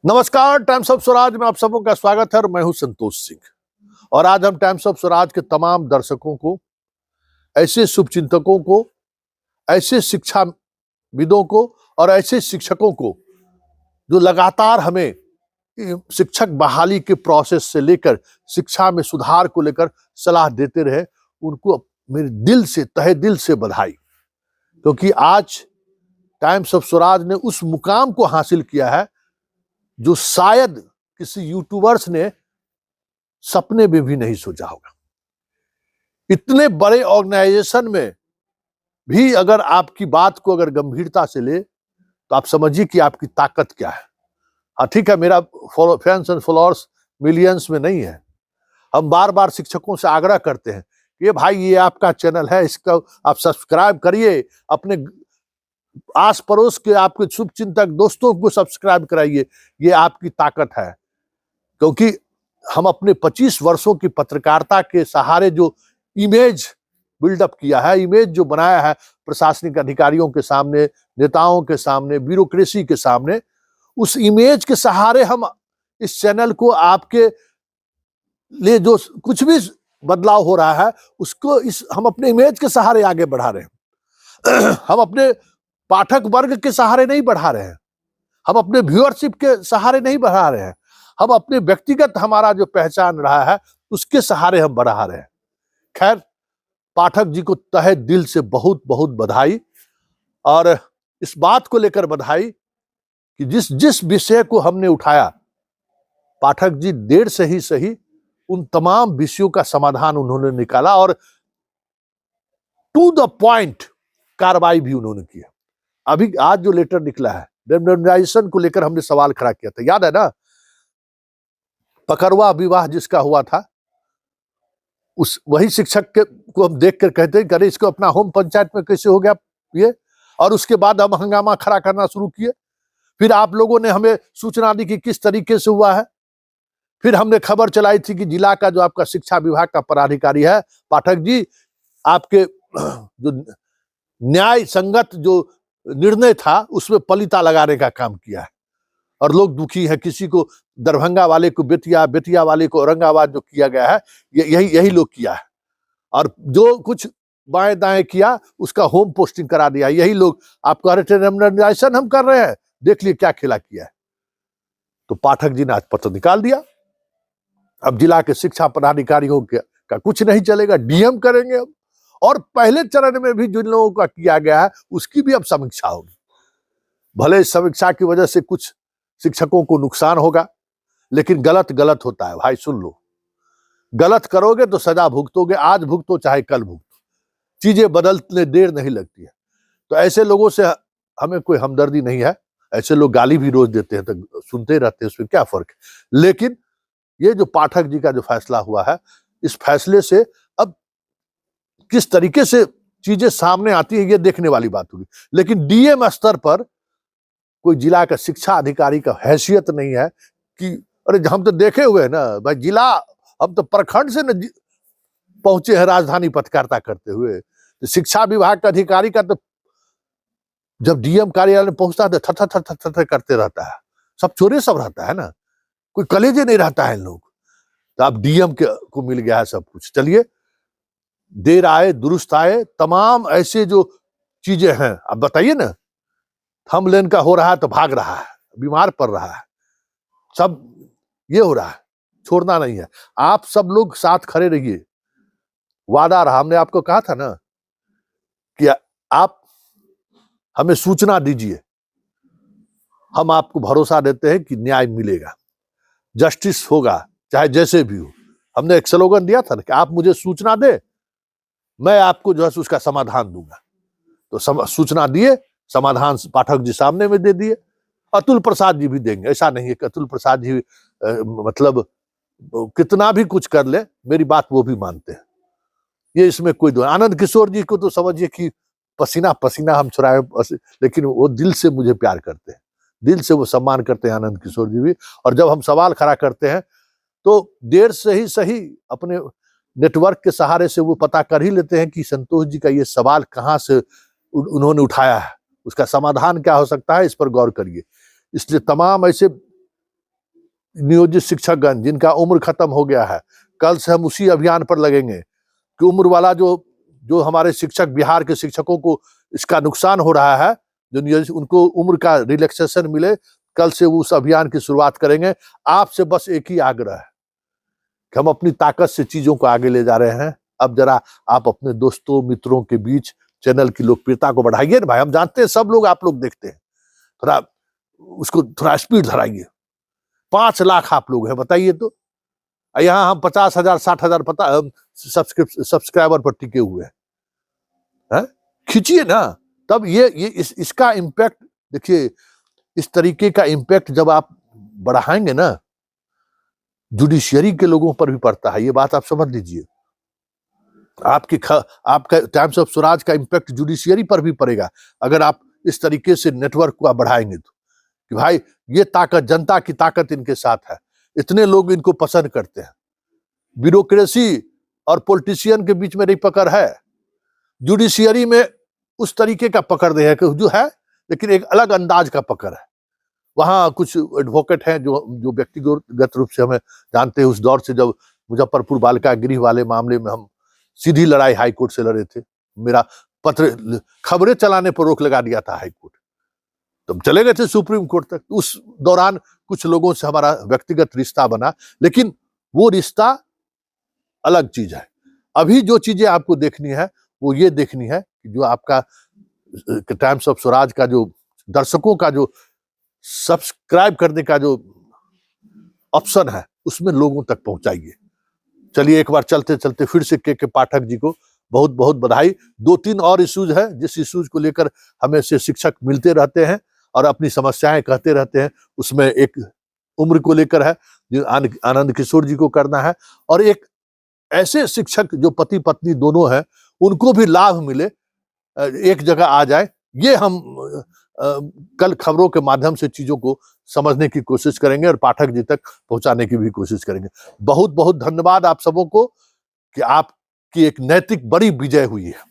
नमस्कार, times of Swaraj में आप सबों का स्वागत है और मैं हूं संतोष सिंह। और आज हम टाइम्स ऑफ स्वराज के तमाम दर्शकों को, ऐसे शुभचिंतकों को, ऐसे शिक्षाविदों को और ऐसे शिक्षकों को जो लगातार हमें शिक्षक बहाली के प्रोसेस से लेकर शिक्षा में सुधार को लेकर सलाह देते रहे, उनको मेरे दिल से, तहे दिल से बधाई। क्योंकि आज टाइम्स ऑफ स्वराज ने उस मुकाम को हासिल किया है जो शायद किसी यूट्यूबर्स ने सपने में भी नहीं सोचा होगा। इतने बड़े ऑर्गेनाइजेशन में भी अगर आपकी बात को अगर गंभीरता से ले तो आप समझिए कि आपकी ताकत क्या है। हाँ ठीक है, मेरा फैंस एंड फॉलोअर्स मिलियंस में नहीं है। हम बार बार शिक्षकों से आग्रह करते हैं कि भाई ये आपका चैनल है, इसका आप सब्सक्राइब करिए, अपने आस पड़ोस के आपके शुभचिंतक दोस्तों को सब्सक्राइब कराइए। ये आपकी ताकत है। क्योंकि हम अपने 25 वर्षों की पत्रकारिता के सहारे जो इमेज बिल्डअप किया है, इमेज जो बनाया है प्रशासनिक अधिकारियों के सामने, नेताओं के सामने, ब्यूरोक्रेसी के सामने, उस इमेज के सहारे हम इस चैनल को आपके लिए जो कुछ भी बदलाव हो रहा है उसको हम अपने इमेज के सहारे आगे बढ़ा रहे हैं। हम अपने पाठक वर्ग के सहारे नहीं बढ़ा रहे हैं, हम अपने व्यूअरशिप के सहारे नहीं बढ़ा रहे हैं, हम अपने व्यक्तिगत हमारा जो पहचान रहा है उसके सहारे हम बढ़ा रहे हैं। खैर, पाठक जी को तहे दिल से बहुत बहुत बधाई। और इस बात को लेकर बधाई कि जिस जिस विषय को हमने उठाया, पाठक जी देर से ही सही उन तमाम विषयों का समाधान उन्होंने निकाला और टू द पॉइंट कार्रवाई भी उन्होंने किया। अभी आज जो लेटर निकला है, रेमोनेराइजेशन को लेकर हमने सवाल खड़ा किया था, याद है ना? पकड़वा विवाह जिसका हुआ था, उस वही शिक्षक को हम देख कर कहते हैं कि अरे इसको अपना होम पंचायत में कैसे हो गया ये। और उसके बाद हम हंगामा खड़ा करना शुरू किए। फिर आप लोगों ने हमें सूचना दी कि किस तरीके से हुआ है। फिर हमने खबर चलाई थी कि जिला का जो आपका शिक्षा विभाग का पदाधिकारी है पाठक जी, आपके जो न्याय संगत जो निर्णय था उसमें पलीता लगाने का काम किया है और लोग दुखी हैं। किसी को दरभंगा वाले को बेतिया, बेतिया वाले को औरंगाबाद जो किया गया है, यही लोग किया है। और जो कुछ बाएं दाएं किया उसका होम पोस्टिंग करा दिया, यही लोग। आप कह रहे थे रेमोनेराइजेशन हम कर रहे हैं, देख लिए क्या खेला किया है। तो पाठक जी ने आज पत्र निकाल दिया। अब जिला के शिक्षा पदाधिकारियों का कुछ नहीं चलेगा, डीएम करेंगे अब। और पहले चरण में भी जिन लोगों का किया गया है उसकी भी अब समीक्षा होगी। भले समीक्षा की वजह से कुछ शिक्षकों को नुकसान होगा, लेकिन गलत गलत होता है भाई, सुन लो। गलत करोगे तो सजा भुगतोगे, आज भुगतो चाहे कल भुगतो, चीजें बदलने देर नहीं लगती है। तो ऐसे लोगों से हमें कोई हमदर्दी नहीं है। ऐसे लोग गाली भी रोज देते हैं तो सुनते रहते हैं, उसमें क्या फर्क है। लेकिन ये जो पाठक जी का जो फैसला हुआ है, इस फैसले से अब किस तरीके से चीजें सामने आती है ये देखने वाली बात होगी। लेकिन डीएम स्तर पर कोई जिला का शिक्षा अधिकारी का हैसियत नहीं है कि अरे हम तो देखे हुए हैं ना भाई, जिला हम तो प्रखंड से न पहुंचे हैं राजधानी पत्रकारिता करते हुए। तो शिक्षा विभाग का अधिकारी का तो जब डीएम कार्यालय में पहुंचता है तो थर करते रहता है, सब चोरे सब रहता है ना, कोई कलेजे नहीं रहता है इन लोग। तो अब डीएम को मिल गया है सब कुछ। चलिए, देर आए दुरुस्त आए, तमाम ऐसे जो चीजें हैं अब बताइए ना। थंबनेल का हो रहा है तो भाग रहा है, बीमार पड़ रहा है, सब ये हो रहा है, छोड़ना नहीं है। आप सब लोग साथ खड़े रहिए, वादा रहा। हमने आपको कहा था ना कि आप हमें सूचना दीजिए, हम आपको भरोसा देते हैं कि न्याय मिलेगा, जस्टिस होगा, चाहे जैसे भी हो। हमने एक स्लोगन दिया था ना कि आप मुझे सूचना दे, मैं आपको जो है उसका समाधान दूंगा। तो सूचना दिए, समाधान पाठक जी सामने में दे दिए। अतुल प्रसाद जी भी देंगे, ऐसा नहीं है कि अतुल प्रसाद जी मतलब कितना भी कुछ कर ले, मेरी बात वो भी मानते हैं, ये इसमें कोई दो। आनंद किशोर जी को तो समझिए कि पसीना पसीना हम छुड़ाए, लेकिन वो दिल से मुझे प्यार करते हैं, दिल से वो सम्मान करते हैं आनंद किशोर जी भी। और जब हम सवाल खड़ा करते हैं तो देर से ही सही अपने नेटवर्क के सहारे से वो पता कर ही लेते हैं कि संतोष जी का ये सवाल कहाँ से उन्होंने उठाया है, उसका समाधान क्या हो सकता है, इस पर गौर करिए। इसलिए तमाम ऐसे नियोजित शिक्षकगण जिनका उम्र खत्म हो गया है, कल से हम उसी अभियान पर लगेंगे कि उम्र वाला जो जो हमारे शिक्षक, बिहार के शिक्षकों को इसका नुकसान हो रहा है, जो नियोजित, उनको उम्र का रिलैक्सेशन मिले। कल से वो उस अभियान की शुरुआत करेंगे। आपसे बस एक ही आग्रह है कि हम अपनी ताकत से चीजों को आगे ले जा रहे हैं। अब जरा आप अपने दोस्तों मित्रों के बीच चैनल की लोकप्रियता को बढ़ाइए ना भाई। हम जानते हैं सब लोग, आप लोग देखते हैं, थोड़ा उसको थोड़ा स्पीड धराइए। 5 लाख आप लोग हैं, बताइए तो। यहाँ हम 50,000 60,000 पता सब्सक्राइबर पर टिके हुए हैं। खींचिए ना, तब ये इसका इम्पैक्ट देखिए। इस तरीके का इम्पैक्ट जब आप बढ़ाएंगे ना, जुडिशियरी के लोगों पर भी पड़ता है। ये बात आप समझ लीजिए। आपका टाइम्स ऑफ स्वराज का इम्पैक्ट जुडिशियरी पर भी पड़ेगा अगर आप इस तरीके से नेटवर्क को आप बढ़ाएंगे तो, कि भाई ये ताकत, जनता की ताकत इनके साथ है, इतने लोग इनको पसंद करते हैं। ब्यूरोक्रेसी और पॉलिटिशियन के बीच में नहीं पकड़ है, जुडिशियरी में उस तरीके का पकड़ है कि जो है, लेकिन एक अलग अंदाज का पकड़ है। वहां कुछ एडवोकेट हैं जो व्यक्तिगत रूप से हमें जानते हैं। उस दौर से जब मुजफ्फरपुर बालिका गृह वाले मामले में हम सीधी लड़ाई हाईकोर्ट से लड़े थे, मेरा पत्र खबरें चलाने पर रोक लगा दिया था हाईकोर्ट, तब चले गए थे सुप्रीम कोर्ट तक। उस दौरान कुछ लोगों से हमारा व्यक्तिगत रिश्ता बना, लेकिन वो रिश्ता अलग चीज है। अभी जो चीजें आपको देखनी है वो ये देखनी है कि जो आपका टाइम्स ऑफ स्वराज का जो दर्शकों का जो सब्सक्राइब करने का जो ऑप्शन है, उसमें लोगों तक पहुंचाइए। चलिए एक बार चलते चलते फिर से के पाठक जी को बहुत बहुत बधाई। 2-3 और इश्यूज है जिस इश्यूज को लेकर हमें से शिक्षक मिलते रहते हैं और अपनी समस्याएं कहते रहते हैं। उसमें एक उम्र को लेकर है जो आनंद किशोर जी को करना है, और एक ऐसे शिक्षक जो पति पत्नी दोनों हैं उनको भी लाभ मिले, एक जगह आ जाए। ये हम कल खबरों के माध्यम से चीजों को समझने की कोशिश करेंगे और पाठक जी तक पहुंचाने की भी कोशिश करेंगे। बहुत बहुत धन्यवाद आप सबों को कि आपकी एक नैतिक बड़ी विजय हुई है।